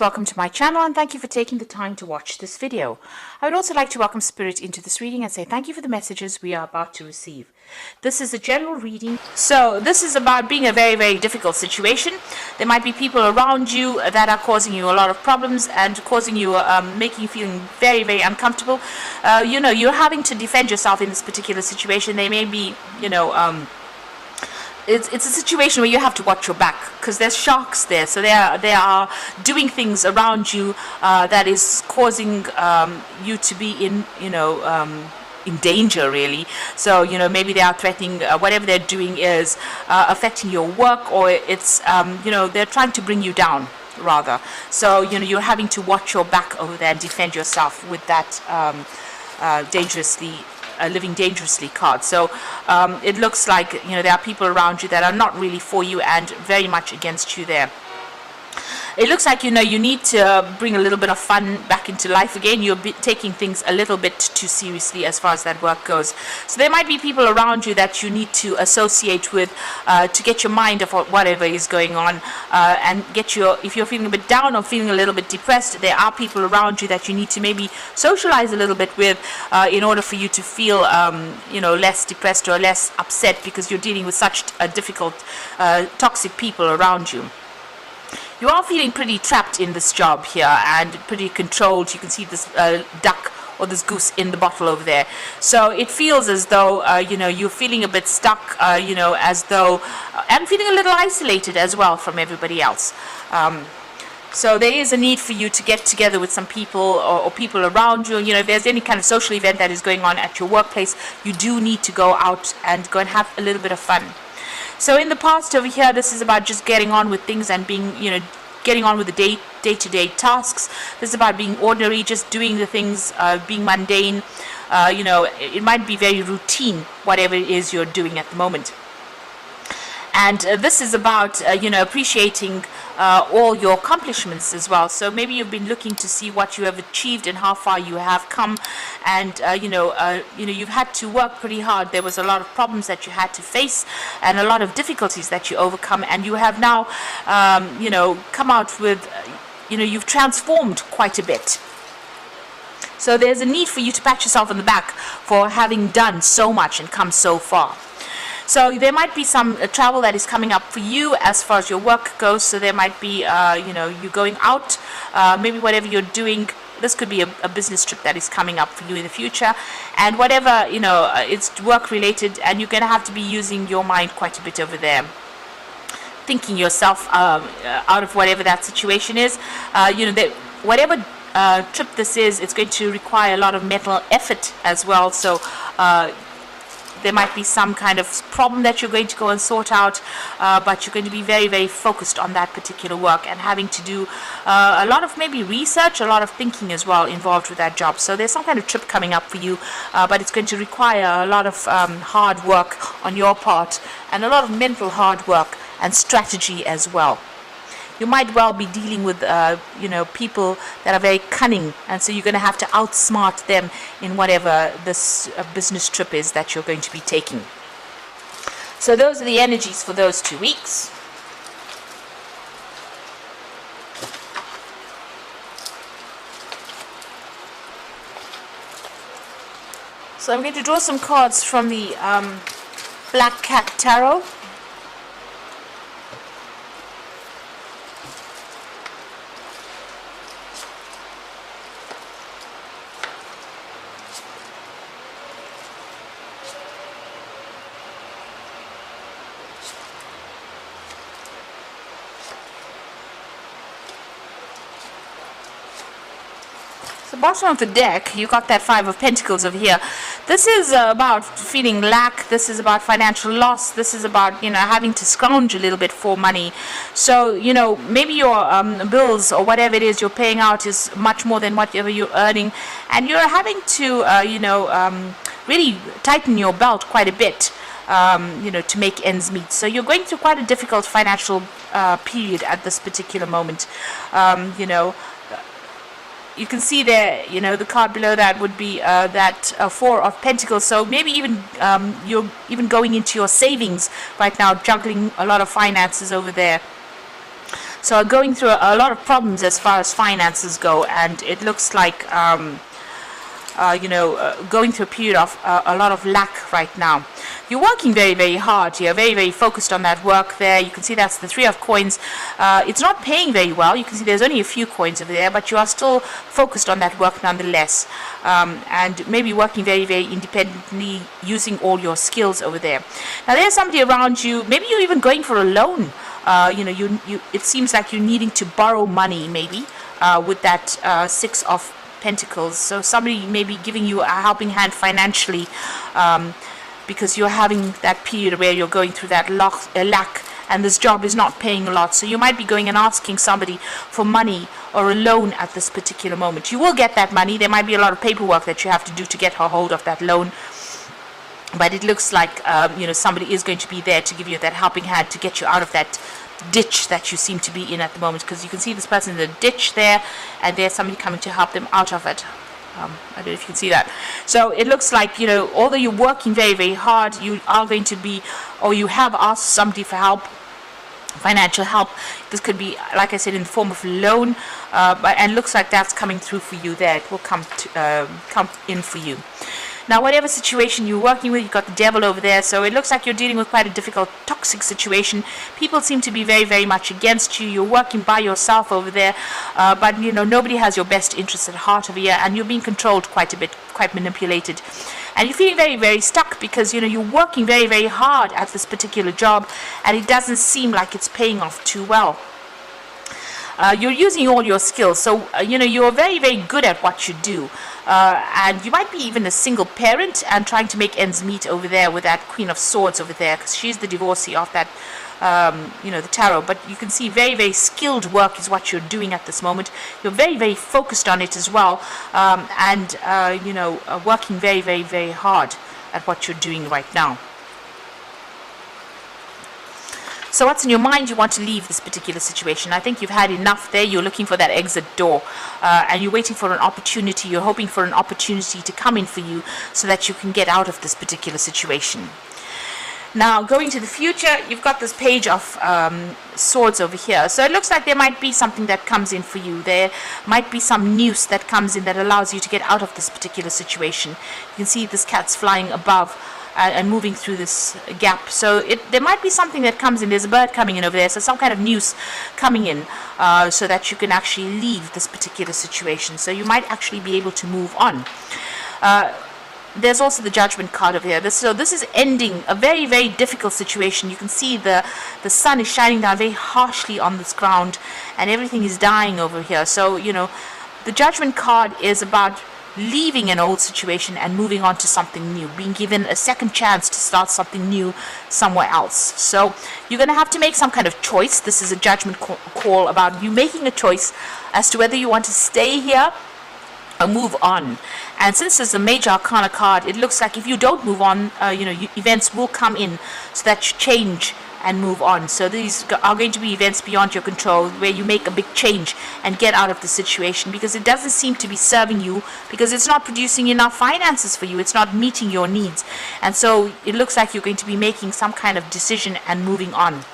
welcome to my channel and thank you for taking the time to watch this video. I would also like to welcome Spirit into this reading and say thank you for the messages we are about to receive. This is a general reading, so this is about being a very difficult situation. There might be people around you that are causing you a lot of problems and causing you, making you feeling very uncomfortable. You're having to defend yourself in this particular situation. They may be, it's a situation where you have to watch your back because there's sharks there, so they are doing things around you that is causing you to be in danger, really. So maybe they are threatening, whatever they're doing is affecting your work, or it's they're trying to bring you down rather. So you're having to watch your back over there and defend yourself with that living dangerously card. So it looks like there are people around you that are not really for you and very much against you there. It looks like you need to bring a little bit of fun back into life again. You're taking things a little bit too seriously as far as that work goes. So there might be people around you that you need to associate with to get your mind off whatever is going on, and get if you're feeling a bit down or feeling a little bit depressed, there are people around you that you need to maybe socialize a little bit with in order for you to feel less depressed or less upset, because you're dealing with such difficult toxic people around you. You are feeling pretty trapped in this job here and pretty controlled. You can see this duck or this goose in the bottle over there. So it feels as though you're feeling a bit stuck, as though, and feeling a little isolated as well from everybody else. So there is a need for you to get together with some people or people around you. If there's any kind of social event that is going on at your workplace, you do need to go out and go and have a little bit of fun. So in the past over here, this is about just getting on with things and being, getting on with the day-to-day tasks. This is about being ordinary, just doing the things, being mundane. It might be very routine, whatever it is you're doing at the moment. And this is about, appreciating all your accomplishments as well. So maybe you've been looking to see what you have achieved and how far you have come. And, you've had to work pretty hard. There was a lot of problems that you had to face and a lot of difficulties that you overcome. And you have now, come out with, you've transformed quite a bit. So there's a need for you to pat yourself on the back for having done so much and come so far. So there might be some travel that is coming up for you as far as your work goes. So there might be, you going out, maybe whatever you're doing. This could be a business trip that is coming up for you in the future. And whatever, it's work related, and you're going to have to be using your mind quite a bit over there. Thinking yourself out of whatever that situation is. Whatever trip this is, it's going to require a lot of mental effort as well. So, there might be some kind of problem that you're going to go and sort out, but you're going to be very focused on that particular work and having to do a lot of maybe research, a lot of thinking as well involved with that job. So there's some kind of trip coming up for you, but it's going to require a lot of hard work on your part and a lot of mental hard work and strategy as well. You might well be dealing with, people that are very cunning, and so you're going to have to outsmart them in whatever this business trip is that you're going to be taking. So those are the energies for those 2 weeks. So I'm going to draw some cards from the Black Cat Tarot. The bottom of the deck, you got that Five of Pentacles over here. This is about feeling lack. This is about financial loss. This is about having to scrounge a little bit for money. So maybe your bills or whatever it is you're paying out is much more than whatever you're earning, and you're having to really tighten your belt quite a bit to make ends meet. So you're going through quite a difficult financial period at this particular moment. You can see there, the card below that would be that Four of Pentacles. So maybe even you're even going into your savings right now, juggling a lot of finances over there. So going through a lot of problems as far as finances go, and it looks like going through a period of a lot of lack right now. You're working very, very hard. You're very, very focused on that work there. You can see that's the 3 of coins. It's not paying very well. You can see there's only a few coins over there, but you are still focused on that work nonetheless. And maybe working very, very independently, using all your skills over there. Now there's somebody around you. Maybe you're even going for a loan. It seems like you're needing to borrow money, maybe, with that 6 of Pentacles. So somebody may be giving you a helping hand financially, because you're having that period where you're going through that lack, and this job is not paying a lot. So you might be going and asking somebody for money or a loan at this particular moment. You will get that money. There might be a lot of paperwork that you have to do to get a hold of that loan, but it looks like somebody is going to be there to give you that helping hand to get you out of that ditch that you seem to be in at the moment, because you can see this person in the ditch there, and there's somebody coming to help them out of it. I don't know if you can see that. So it looks like, although you're working very, very hard, you are going to be, or you have asked somebody for help, financial help. This could be, like I said, in the form of loan, and looks like that's coming through for you there. It will come in for you. Now, whatever situation you're working with, you've got the devil over there, so it looks like you're dealing with quite a difficult, toxic situation. People seem to be very, very much against you. You're working by yourself over there, but, nobody has your best interests at heart over here, and you're being controlled quite a bit, quite manipulated. And you're feeling very, very stuck because, you're working very, very hard at this particular job, and it doesn't seem like it's paying off too well. You're using all your skills, so you're very, very good at what you do, and you might be even a single parent and trying to make ends meet over there with that Queen of Swords over there, because she's the divorcee of that the tarot. But you can see very, very skilled work is what you're doing at this moment. You're very, very focused on it as well, and working very, very, very hard at what you're doing right now. So what's in your mind? You want to leave this particular situation. I think you've had enough there. You're looking for that exit door, and you're waiting for an opportunity. You're hoping for an opportunity to come in for you so that you can get out of this particular situation. Now, going to the future, you've got this Page of Swords over here. So it looks like there might be something that comes in for you. There might be some news that comes in that allows you to get out of this particular situation. You can see this cat's flying above and moving through this gap. So there might be something that comes in. There's a bird coming in over there, so some kind of news coming in, so that you can actually leave this particular situation. So you might actually be able to move on. There's also the Judgment card over here. So this is ending a very, very difficult situation. You can see the sun is shining down very harshly on this ground, and everything is dying over here. So the Judgment card is about leaving an old situation and moving on to something new, being given a second chance to start something new somewhere else. So you're going to have to make some kind of choice. This is a judgment call about you making a choice as to whether you want to stay here or move on. And since it's a Major Arcana card, it looks like if you don't move on, events will come in so that you change and move on. So these are going to be events beyond your control, where you make a big change and get out of the situation, because it doesn't seem to be serving you, because it's not producing enough finances for you. It's not meeting your needs. And so it looks like you're going to be making some kind of decision and moving on.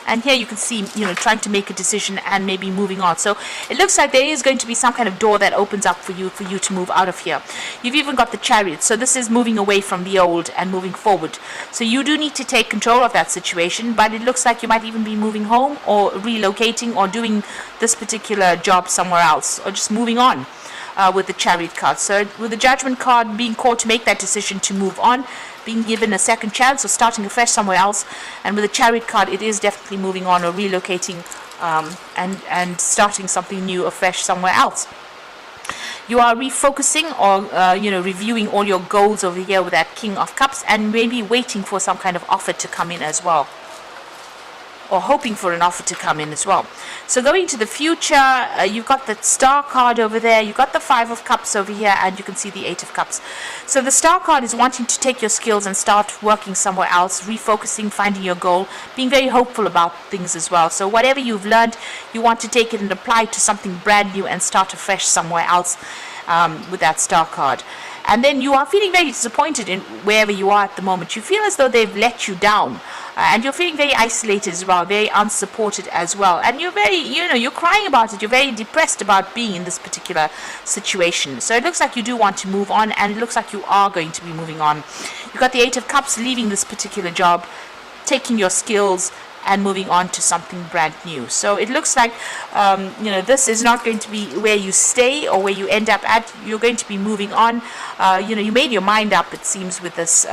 And here you can see, trying to make a decision and maybe moving on. So it looks like there is going to be some kind of door that opens up for you to move out of here. You've even got the Chariot. So this is moving away from the old and moving forward. So you do need to take control of that situation, but it looks like you might even be moving home or relocating or doing this particular job somewhere else, or just moving on. With the Chariot card. So with the Judgment card, being called to make that decision to move on, being given a second chance or starting afresh somewhere else, and with the Chariot card, it is definitely moving on or relocating, and starting something new afresh somewhere else. You are refocusing or reviewing all your goals over here with that King of Cups, and maybe waiting for some kind of offer to come in as well, or hoping for an offer to come in as well. So going to the future, you've got the Star card over there, you've got the 5 of Cups over here, and you can see the 8 of Cups. So the Star card is wanting to take your skills and start working somewhere else, refocusing, finding your goal, being very hopeful about things as well. So whatever you've learned, you want to take it and apply it to something brand new and start afresh somewhere else, with that Star card. and then you are feeling very disappointed in wherever you are at the moment. You feel as though they've let you down, and you're feeling very isolated as well, very unsupported as well, and you're very, you're crying about it. You're very depressed about being in this particular situation. So it looks like you do want to move on, and it looks like you are going to be moving on. You've got the Eight of Cups, leaving this particular job, taking your skills and moving on to something brand new. So it looks like this is not going to be where you stay or where you end up at. You're going to be moving on. You made your mind up, it seems, with this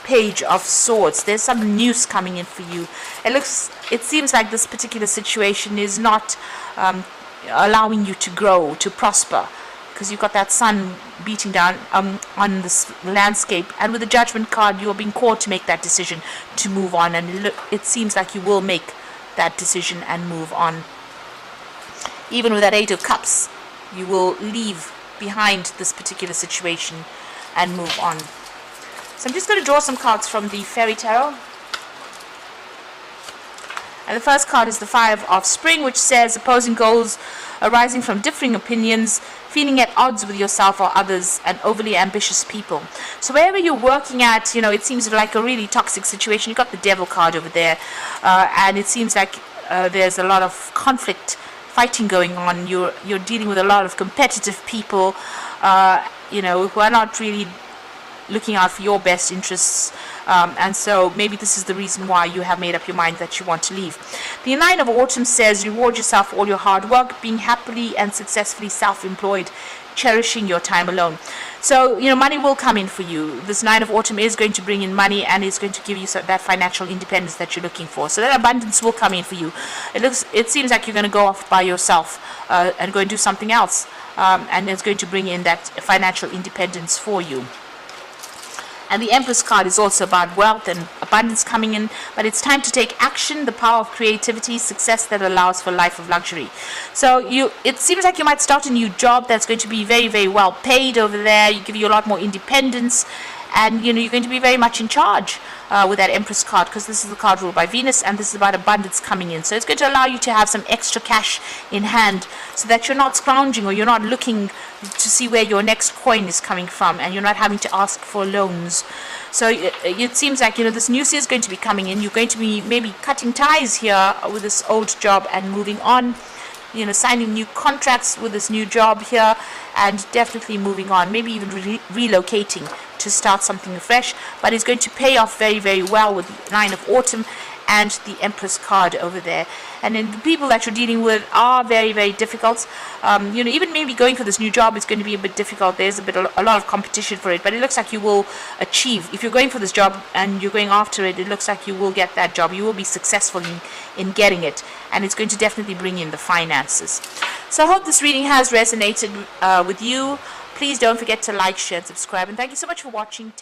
Page of Swords. There's some news coming in for you. It seems like this particular situation is not allowing you to grow, to prosper, because you've got that sun beating down on this landscape, and with the Judgment card, you're being called to make that decision to move on, and it seems like you will make that decision and move on. Even with that Eight of Cups, you will leave behind this particular situation and move on. So I'm just going to draw some cards from the Fairy Tarot. And the first card is the Five of Spring, which says opposing goals arising from differing opinions, feeling at odds with yourself or others, and overly ambitious people. So wherever you're working at, it seems like a really toxic situation. You've got the Devil card over there, and it seems like there's a lot of conflict, fighting going on. You're dealing with a lot of competitive people, who are not really looking out for your best interests, and so maybe this is the reason why you have made up your mind that you want to leave. The Nine of Autumn says reward yourself for all your hard work, being happily and successfully self-employed, cherishing your time alone. So money will come in for you. This Nine of Autumn is going to bring in money, and is going to give you that financial independence that you're looking for. So that abundance will come in for you. It seems like you're going to go off by yourself and go and do something else, and it's going to bring in that financial independence for you. And the Empress card is also about wealth and abundance coming in, but it's time to take action, the power of creativity, success that allows for a life of luxury. So it seems like you might start a new job that's going to be very, very well paid over there. You give you a lot more independence, and you're going to be very much in charge with that Empress card, because this is the card ruled by Venus, and this is about abundance coming in. So it's going to allow you to have some extra cash in hand, so that you're not scrounging, or you're not looking to see where your next coin is coming from, and you're not having to ask for loans. So it seems like this news is going to be coming in. You're going to be maybe cutting ties here with this old job and moving on, signing new contracts with this new job here, and definitely moving on, maybe even relocating to start something fresh. But it's going to pay off very, very well with the Nine of Autumn and the Empress card over there. And then the people that you're dealing with are very, very difficult. Even maybe going for this new job is going to be a bit difficult. There's a lot of competition for it, but it looks like you will achieve. If you're going for this job and you're going after it, it looks like you will get that job. You will be successful in getting it, and it's going to definitely bring in the finances. So I hope this reading has resonated with you. Please don't forget to like, share, and subscribe, and thank you so much for watching.